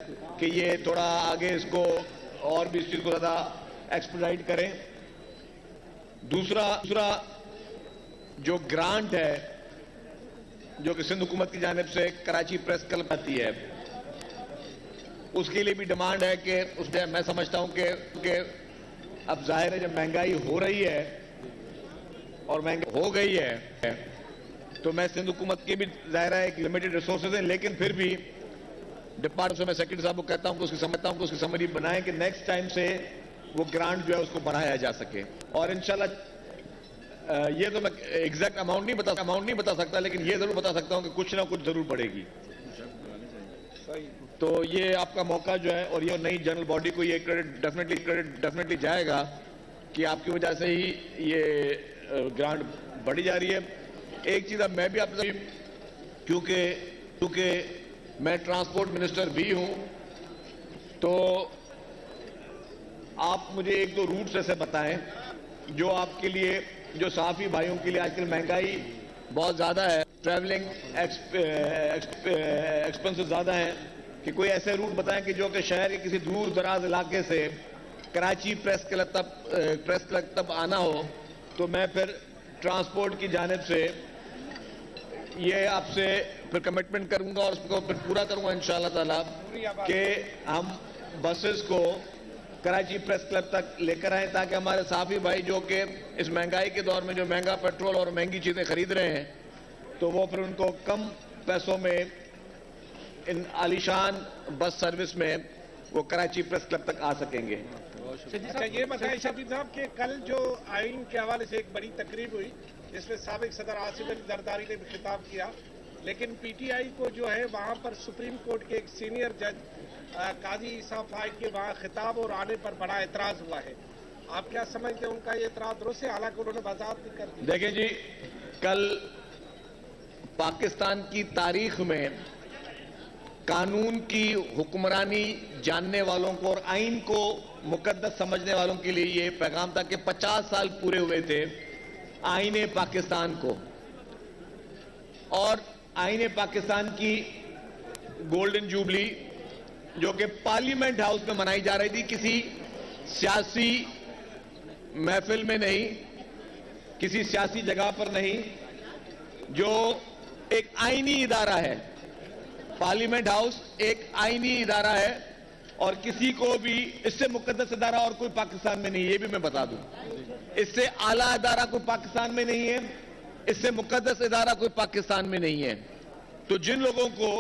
कि ये थोड़ा आगे इसको और भी इस चीज को ज्यादा एक्सपेडाइट करें। दूसरा जो ग्रांट है जो कि सिंध हुकूमत की जानिब से कराची प्रेस क्लब आती है, उसके लिए भी डिमांड है कि उसमें मैं समझता हूं कि अब जाहिर है जब महंगाई हो रही है और महंगाई हो गई है तो मैं सिंध हुकूमत की भी जाहिर है एक लिमिटेड रिसोर्सेज हैं, लेकिन फिर भी डिपार्टमेंट से मैं सेक्रेटरी साहब को कहता हूं कि उसकी समझता हूं कि उसकी समरी बनाएं कि नेक्स्ट टाइम से वो ग्रांट जो है उसको बढ़ाया जा सके। और इंशाल्लाह ये तो मैं एग्जैक्ट अमाउंट नहीं बता सकता, लेकिन ये जरूर बता सकता हूं कि कुछ ना कुछ जरूर बढ़ेगी। तो ये आपका मौका जो है और ये नई जनरल बॉडी को ये क्रेडिट डेफिनेटली जाएगा कि आपकी वजह से ही ये ग्रांट बढ़ी जा रही है। एक चीज अब मैं भी आपसे, क्योंकि मैं ट्रांसपोर्ट मिनिस्टर भी हूं, तो आप मुझे एक दो रूट्स ऐसे बताएं जो आपके लिए, जो सहाफी भाइयों के लिए आजकल महंगाई बहुत ज्यादा है, ट्रैवलिंग एक्सपेंसेस ज्यादा हैं, कि कोई ऐसे रूट बताएं कि जो कि शहर के किसी दूर दराज इलाके से कराची प्रेस क्लब तब आना हो, तो मैं फिर ट्रांसपोर्ट की जानिब से ये आपसे फिर कमिटमेंट करूंगा और उसको फिर पूरा करूंगा इंशाअल्लाह ताला कि हम बसेस को कराची प्रेस क्लब तक लेकर आए, ताकि हमारे साफी भाई जो कि इस महंगाई के दौर में जो महंगा पेट्रोल और महंगी चीजें खरीद रहे हैं, तो वो फिर उनको कम पैसों में इन आलीशान बस सर्विस में वो कराची प्रेस क्लब तक आ सकेंगे। अच्छा, ये बताएं शफीक साहब कि कल जो आइन के हवाले से एक बड़ी तकरीब हुई जिसमें साबिक सदर आसिफ अली जरदारी ने भी खिताब किया, लेकिन पीटीआई को जो है वहां पर सुप्रीम कोर्ट के एक सीनियर जज काजी ईसा फाइक के वहां खिताब और आने पर बड़ा एतराज हुआ है। आप क्या समझते हैं उनका ये एतराज दुरुस्त है? हालांकि उन्होंने वजाहत भी कर दी। देखें जी, कल पाकिस्तान की तारीख में कानून की हुक्मरानी जानने वालों को और आइन को मुकद्दस समझने वालों के लिए ये पैगाम था कि 50 साल पूरे हुए थे आईने पाकिस्तान को, और आईने पाकिस्तान की गोल्डन जुबली जो कि पार्लियामेंट हाउस में मनाई जा रही थी, किसी सियासी महफिल में नहीं, किसी सियासी जगह पर नहीं, जो एक आईनी इदारा है। पार्लियामेंट हाउस एक आईनी इदारा है और किसी को भी इससे मुकद्दस इदारा और कोई पाकिस्तान में नहीं है, ये भी मैं बता दूं। इससे आला इदारा कोई पाकिस्तान में नहीं है, इससे मुकद्दस इदारा कोई पाकिस्तान में नहीं है। तो जिन लोगों को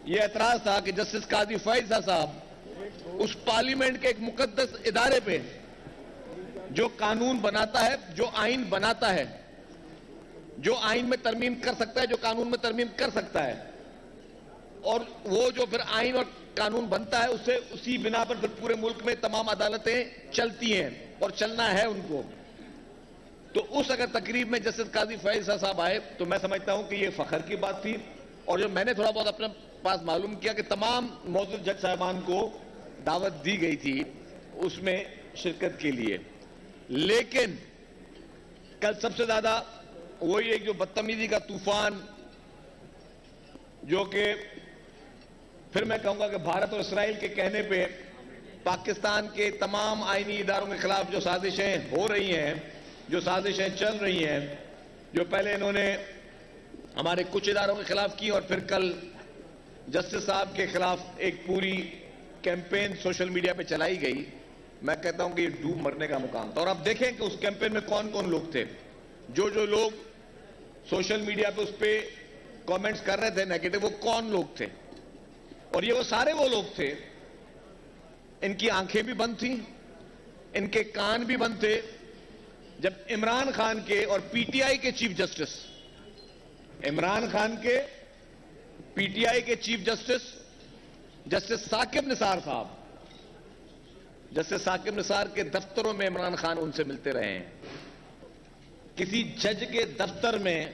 यह एतराज था कि जस्टिस काजी फैज साहब उस पार्लियामेंट के एक मुकद्दस इदारे पे जो कानून बनाता है, जो आइन बनाता है, जो आइन में तरमीम कर सकता है, जो कानून में तरमीम कर सकता है, और वो जो फिर आइन और कानून बनता है उससे उसी बिना पर फिर पूरे मुल्क में तमाम अदालतें चलती हैं और चलना है उनको। तो उस अगर तकरीब में जस्टिस काजी फैज साहब आए तो मैं समझता हूं कि ये फख्र की बात थी। और जो मैंने थोड़ा बहुत अपने पास मालूम किया कि तमाम मौजूद जज साहबान को दावत दी गई थी उसमें शिरकत के लिए, लेकिन कल सबसे ज्यादा वही एक जो बदतमीजी का तूफान, जो कि फिर मैं कहूंगा कि भारत और इसराइल के कहने पे पाकिस्तान के तमाम आईनी इदारों के खिलाफ जो साजिशें हो रही हैं, जो साजिशें चल रही हैं, जो पहले इन्होंने हमारे कुछ इदारों के खिलाफ की और फिर कल जस्टिस साहब के खिलाफ एक पूरी कैंपेन सोशल मीडिया पे चलाई गई, मैं कहता हूं कि ये डूब मरने का मुकाम था। और आप देखें कि उस कैंपेन में कौन कौन लोग थे, जो लोग सोशल मीडिया पे उस पर कमेंट्स कर रहे थे नेगेटिव, वो कौन लोग थे। और ये वो सारे वो लोग थे, इनकी आंखें भी बंद थी, इनके कान भी बंद थे, जब इमरान खान के और पीटीआई के चीफ जस्टिस, इमरान खान के पीटीआई के चीफ जस्टिस साकिब निसार साहब, जस्टिस साकिब निसार के दफ्तरों में इमरान खान उनसे मिलते रहे हैं। किसी जज के दफ्तर में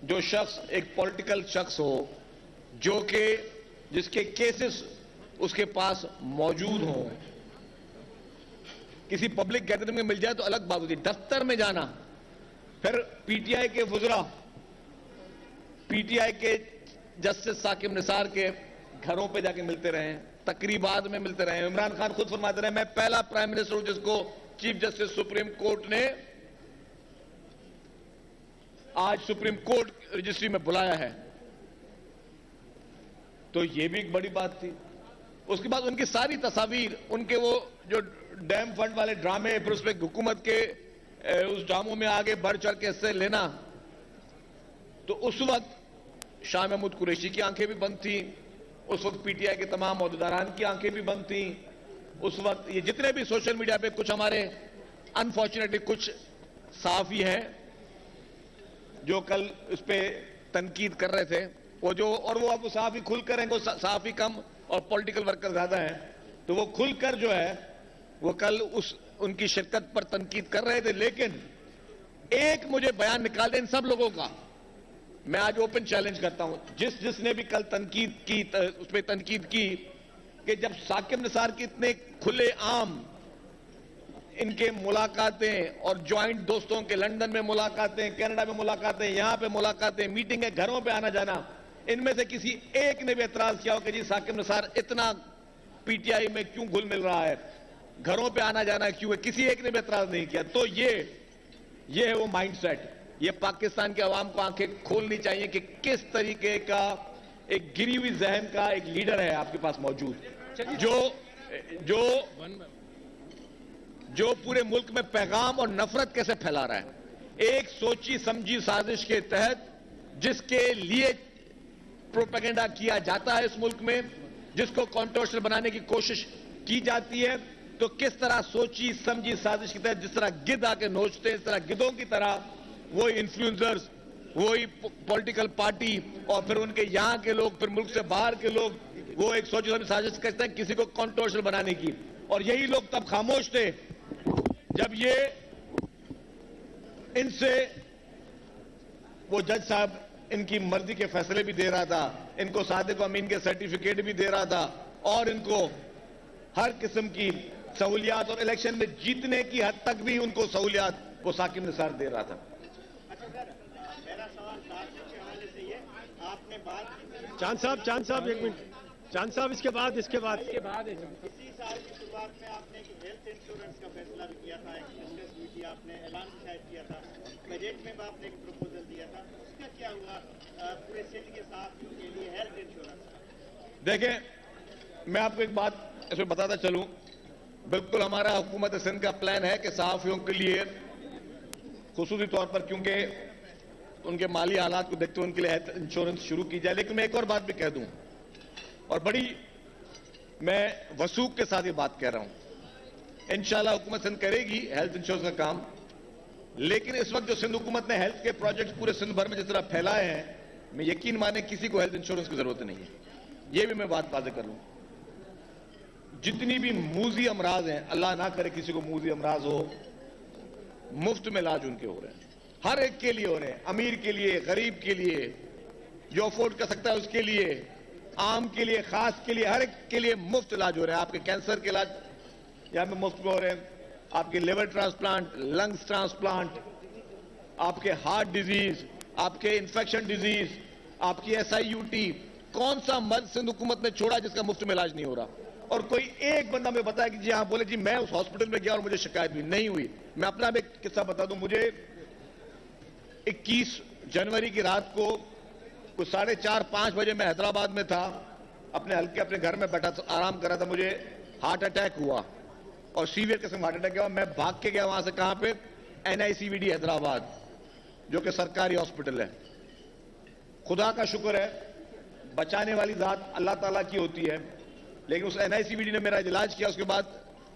जो शख्स एक पॉलिटिकल शख्स हो, जो कि जिसके केसेस उसके पास मौजूद हो, किसी पब्लिक गैदरिंग में मिल जाए तो अलग बात होती है, दफ्तर में जाना, फिर पीटीआई के वुज़रा, पीटीआई के जस्टिस साकिब निसार के घरों पे जाके मिलते रहे, तकरीबात में मिलते रहे। इमरान खान खुद फरमाते रहे मैं पहला प्राइम मिनिस्टर हूं जिसको चीफ जस्टिस सुप्रीम कोर्ट ने आज सुप्रीम कोर्ट रजिस्ट्री में बुलाया है। तो यह भी एक बड़ी बात थी। उसके बाद उनकी सारी तस्वीर, उनके वो जो डैम फंड वाले ड्रामे, फिर उसमें हुकूमत के उस ड्रामों में आगे बढ़ चढ़ के हिस्से लेना, तो उस वक्त शाह महमूद कुरैशी की आंखें भी बंद थी, उस वक्त पीटीआई के तमाम ओहदेदारान की आंखें भी बंद थी, उस वक्त ये जितने भी सोशल मीडिया पे कुछ हमारे अनफॉर्चुनेटली कुछ सहाफी हैं जो कल इस पे तनकीद कर रहे थे, वो जो और वो अब सहाफी खुलकर हैं, सहाफी कम और पॉलिटिकल वर्कर ज्यादा हैं, तो वो खुलकर जो है वो कल उनकी शिरकत पर तनकीद कर रहे थे। लेकिन एक मुझे बयान निकाल दे इन सब लोगों का, मैं आज ओपन चैलेंज करता हूं, जिसने भी कल तनकीद की, उस पर तनकीद की कि जब साकिब निसार की इतने खुले आम इनके मुलाकातें और ज्वाइंट दोस्तों के लंदन में मुलाकातें, कनाडा में मुलाकातें, यहां पे मुलाकातें, मीटिंग है, घरों पे आना जाना, इनमें से किसी एक ने भी एतराज किया हो कि जी साकिब निसार इतना पीटीआई में क्यों घुल मिल रहा है, घरों पे आना जाना क्यों है, किसी एक ने भी एतराज नहीं किया। तो ये है वो माइंडसेट। ये पाकिस्तान के अवाम को आंखें खोलनी चाहिए कि किस तरीके का एक गिरी हुई जहन का एक लीडर है आपके पास मौजूद, जो पूरे मुल्क में पैगाम और नफरत कैसे फैला रहा है, एक सोची समझी साजिश के तहत जिसके लिए प्रोपेगेंडा किया जाता है इस मुल्क में, जिसको कंट्रोवर्शियल बनाने की कोशिश की जाती है, तो किस तरह सोची समझी साजिश के तहत जिस तरह गिद्ध आके नोचते हैं, इस तरह गिद्धों की तरह वही इन्फ्लुएंसर्स, वही पॉलिटिकल पार्टी और फिर उनके यहां के लोग, फिर मुल्क से बाहर के लोग, वो एक सोची समझी साजिश करते हैं किसी को कंट्रोवर्शियल बनाने की। और यही लोग तब खामोश थे जब ये इनसे वो जज साहब इनकी मर्जी के फैसले भी दे रहा था, इनको सादिक अमीन के सर्टिफिकेट भी दे रहा था और इनको हर किस्म की सहूलियात और इलेक्शन में जीतने की हद तक भी उनको सहूलियात वो साकिब निसार दे रहा था। मेरा सवाल के हवाले से ये, आपने बात चांद साहब एक मिनट, चांद साहब इसके बाद इसी साल की शुरुआत में आपने हेल्थ इंश्योरेंस का फैसला भी किया था, एक डिस्कस हुई थी, आपने ऐलान शायद किया था, बजट में भी आपने एक प्रपोजल दिया था, उसका क्या हुआ पूरे सिंध के साथ के लिए हेल्थ इंश्योरेंस? देखें, मैं आपको एक बात इसमें बताता चलूं, बिल्कुल हमारा हुकूमत सिंध का प्लान है कि सहाफियों के लिए खुसूसी तौर पर, क्योंकि उनके माली हालात को देखते हुए उनके लिए हेल्थ इंश्योरेंस शुरू की जाए। लेकिन मैं एक और बात भी कह दूं, और बड़ी मैं वसूख के साथ ये बात कह रहा हूं, इंशाल्लाह हुकूमत सिंध करेगी हेल्थ इंश्योरेंस का काम। लेकिन इस वक्त जो सिंध हुकूमत ने हेल्थ के प्रोजेक्ट पूरे सिंध भर में जिस तरह फैलाए हैं, मैं यकीन माने किसी को हेल्थ इंश्योरेंस की जरूरत नहीं है। ये भी मैं बात वाज़ेह कर लूं, जितनी भी मूजी अमराज हैं, अल्लाह ना करे किसी को मूजी अमराज हो, मुफ्त में इलाज उनके हो रहे हैं, हर एक के लिए हो रहे हैं, अमीर के लिए, गरीब के लिए, जो अफोर्ड कर सकता है उसके लिए, आम के लिए, खास के लिए, हर एक के लिए मुफ्त इलाज हो रहे हैं। आपके कैंसर के इलाज यहां पे मुफ्त में हो रहे हैं, आपके लिवर ट्रांसप्लांट, लंग्स ट्रांसप्लांट, आपके हार्ट डिजीज, आपके इन्फेक्शन डिजीज, आपकी SIUT, कौन सा मर्ज सिंध हुकूमत ने छोड़ा जिसका मुफ्त में इलाज नहीं हो रहा? और कोई एक बंदा में बताया कि जी हाँ, बोले जी मैं उस हॉस्पिटल में गया और मुझे शिकायत भी नहीं हुई। मैं अपना भी एक किस्सा बता दूं, मुझे 21 जनवरी की रात को कुछ 4:30-5 बजे मैं हैदराबाद में था, अपने हल्के अपने घर में बैठा आराम कर रहा था, मुझे हार्ट अटैक हुआ और सीवियर किस्म हार्ट अटैक हुआ। मैं भाग के गया वहां से, कहां पे? NICVD हैदराबाद, जो कि सरकारी हॉस्पिटल है। खुदा का शुक्र है, बचाने वाली जात अल्लाह ताला की होती है, लेकिन उस NICVD ने मेरा इलाज किया। उसके बाद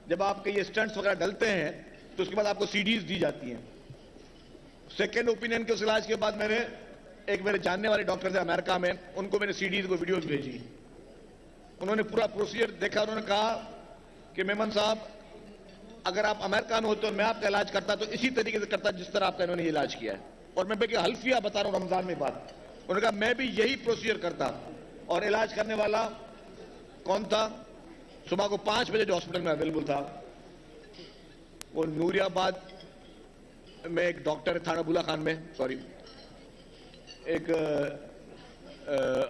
जब आपके ये स्टंट्स वगैरह डलते हैं तो उसके बाद आपको CDs दी जाती हैं, सेकेंड ओपिनियन के। उस इलाज के बाद मैंने एक मेरे जानने वाले डॉक्टर थे अमेरिका में, उनको मैंने CDs को वीडियोस भेजी, उन्होंने पूरा प्रोसीजर देखा, उन्होंने कहा कि मेमन साहब अगर आप अमेरिका में होते और मैं आपका इलाज करता तो इसी तरीके से करता जिस तरह आपका इन्होंने इलाज किया है। और मैं बेके हल्फिया बता रहा हूं रमजान में बात, उन्होंने कहा मैं भी यही प्रोसीजर करता। और इलाज करने वाला कौन था? सुबह को 5 बजे जो हॉस्पिटल में अवेलेबल था, वो नूरियाबाद में एक डॉक्टर है, थाना बुला खान में, सॉरी, एक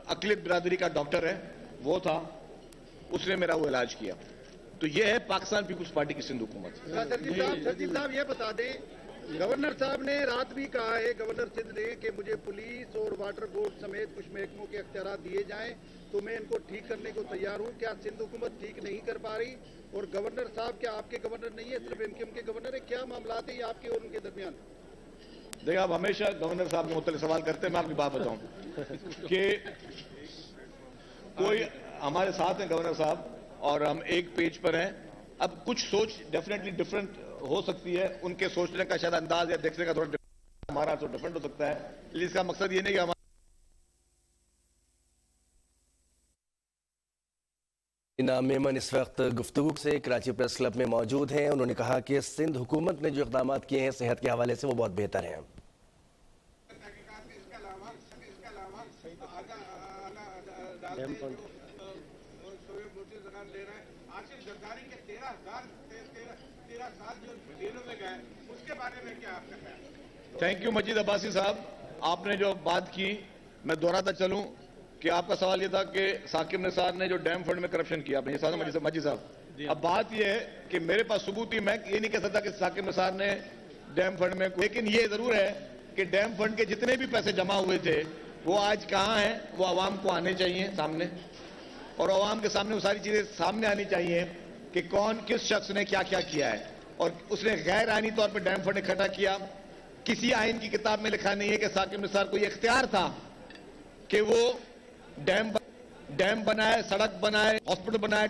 अकलियत बिरादरी का डॉक्टर है, वो था, उसने मेरा वो इलाज किया। तो ये है पाकिस्तान पीपुल्स पार्टी की सिंध हुकूमत। सरजील साहब ये बता दें, गवर्नर साहब ने रात भी कहा है, गवर्नर सिंध ने, कि मुझे पुलिस और वाटर बोर्ड समेत कुछ महकमों के अख्तियार दिए जाएं तो मैं इनको ठीक करने को तैयार हूं। क्या सिंध हुकूमत ठीक नहीं कर पा रही? और गवर्नर साहब क्या आपके गवर्नर नहीं है, सिर्फ एमक्यूएम के गवर्नर है? क्या मामला है आपके और उनके दरमियान? देखिए, आप हमेशा गवर्नर साहब के मुतल्लिक़ सवाल करते हैं। मैं आपकी बात बताऊं कि कोई हमारे साथ हैं गवर्नर साहब और हम एक पेज पर हैं। अब कुछ सोच डेफिनेटली डिफरेंट हो सकती है, उनके सोचने का शायद अंदाज या देखने का थोड़ा हमारा तो डिफरेंट हो सकता है, लेकिन इसका मकसद ये नहीं कि हमारा हीना मेमन इस वक्त गुफ्तगू से कराची प्रेस क्लब में मौजूद हैं। उन्होंने कहा कि सिंध हुकूमत ने जो इक़दाम किए हैं सेहत के हवाले से वो बहुत बेहतर हैं। थैंक यू मजीद अब्बासी साहब, आपने जो बात की मैं दोहराता चलूं कि आपका सवाल यह था कि साकिब निसार ने जो डैम फंड में करप्शन किया, आपने ये मजीद साहब। अब बात यह है कि मेरे पास सबूत ही, मैं ये नहीं कह सकता कि साकिब निसार ने डैम फंड में, लेकिन ये जरूर है कि डैम फंड के जितने भी पैसे जमा हुए थे वो आज कहां हैं, वो आवाम को आने चाहिए सामने, और आवाम के सामने वो सारी चीजें सामने आनी चाहिए कि कौन किस शख्स ने क्या क्या किया है। और उसने गैर आईनी तौर पर डैम फंड इकट्ठा किया। किसी आइन की किताब में लिखा नहीं है कि साकिब निसार को यह इख्तियार था कि वो डैम बनाए, सड़क बनाए, हॉस्पिटल बनाए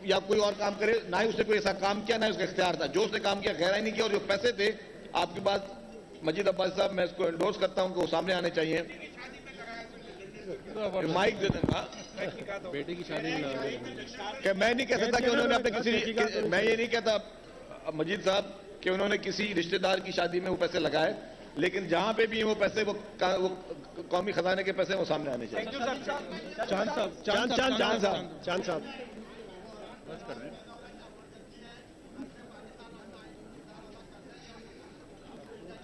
या कोई और काम करे। ना ही उसने कोई ऐसा काम किया, ना ही उसका इख्तियार था। जो उसने काम किया गैर आईनी किया, और जो पैसे थे, आपकी बात मजीद अब्बास साहब, मैं इसको एंडोर्स करता हूं कि वो सामने आने चाहिए। माइक दे देना। बेटे की शादी कि मैं नहीं कह सकता कि उन्होंने अपने किसी, मैं ये नहीं कहता मजीद साहब कि उन्होंने किसी रिश्तेदार की शादी में वो पैसे लगाए, लेकिन जहां पे भी वो पैसे, वो कौमी खजाने के पैसे वो सामने आने चाहिए। चांद साहब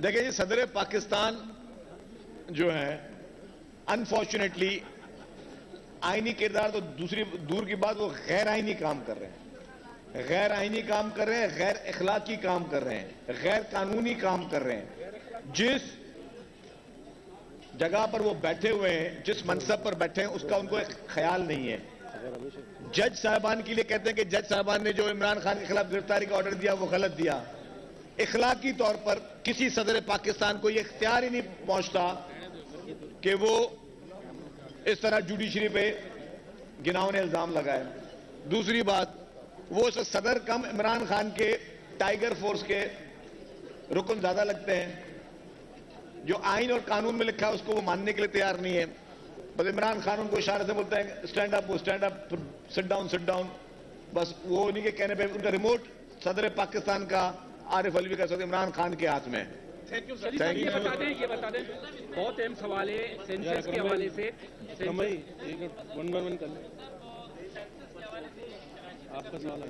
देखिए जी, सदर पाकिस्तान जो है अनफॉर्चुनेटली आईनी किरदार तो दूर की बात, वो गैर आईनी काम कर रहे हैं, गैर आईनी काम कर रहे हैं, गैर इखलाकी काम कर रहे हैं, गैर कानूनी काम कर रहे हैं। जिस जगह पर वो बैठे हुए हैं, जिस मनसब पर बैठे हैं, उसका उनको एक ख्याल नहीं है। जज साहबान के लिए कहते हैं कि जज साहबान ने जो इमरान खान के खिलाफ गिरफ्तारी का ऑर्डर दिया वो गलत दिया। इखलाकी तौर पर किसी सदर पाकिस्तान को यह इख्तियार ही नहीं पहुंचता कि वो इस तरह जुडिशरी पे गिनावने इल्जाम लगाए। दूसरी बात, वो सदर कम इमरान खान के टाइगर फोर्स के रुकन ज्यादा लगते हैं। जो आइन और कानून में लिखा है उसको वो मानने के लिए तैयार नहीं है। बस इमरान खान उनको इशारे से बोलते हैं stand up, sit down, sit down. बस वो उन्हीं के कहने पे उनका रिमोट सदर पाकिस्तान का आरिफ अलवी कर सकते इमरान खान के हाथ में। Thank you sir. ये बता दें बहुत अहम सवाल है सेंसस के हवाले से। वन बाय वन कर लें, आपका सवाल है।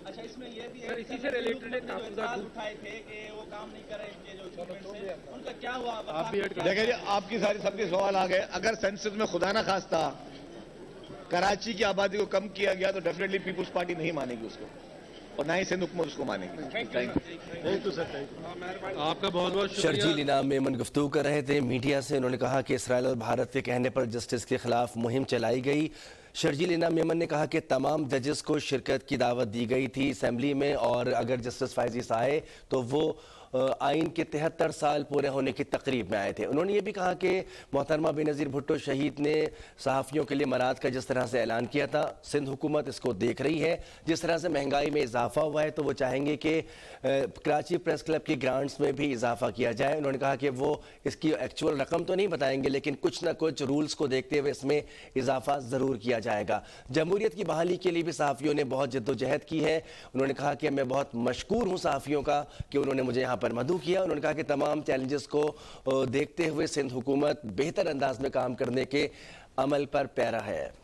अच्छा, इसमें ये भी सर इसी से रिलेटेड उठाए थे कि वो काम नहीं कर रहे, जो उनका क्या हुआ? आप भी ऐड कर। देखिए जी, आपकी सारी सबके सवाल आ गए। अगर सेंसस में खुदा ना खास्ता कराची की आबादी को कम किया गया तो डेफिनेटली पीपुल्स पार्टी नहीं मानेगी उसको, और ना ही सिंध हुकूमत उसको मानेगी। थैंक यू सर, आपका बहुत बहुत शुक्रिया। शर्जील हीना मेमन गुफ्तगू कर रहे थे मीडिया से। उन्होंने कहा कि इसराइल और भारत के कहने पर जस्टिस के खिलाफ मुहिम चलाई गई। शर्जील हीना मेमन ने कहा कि तमाम जजेस को शिरकत की दावत दी गई थी असम्बली में, और अगर जस्टिस फाइजी आए तो वो आइन के 73 साल पूरे होने की तकरीब में आए थे। उन्होंने ये भी कहा कि मोहतरमा बेनज़ीर भुट्टो शहीद ने सहाफ़ियों के लिए मराद का जिस तरह से ऐलान किया था, सिंध हुकूमत इसको देख रही है। जिस तरह से महंगाई में इजाफा हुआ है तो वो चाहेंगे कि कराची प्रेस क्लब की ग्रांट्स में भी इजाफा किया जाए। उन्होंने कहा कि वो इसकी एक्चुअल रकम तो नहीं बताएंगे, लेकिन कुछ ना कुछ रूल्स को देखते हुए इसमें इजाफा ज़रूर किया जाएगा। जमहूरियत की बहाली के लिए भी सहाफ़ियों ने बहुत जद्दोजहद की है। उन्होंने कहा कि मैं बहुत मशकूर हूँ सहाफ़ियों का कि उन्होंने मुझे यहाँ पर मदऊ किया। उन्होंने कहा कि तमाम चैलेंजेस को देखते हुए सिंध हुकूमत बेहतर अंदाज में काम करने के अमल पर पैरा है।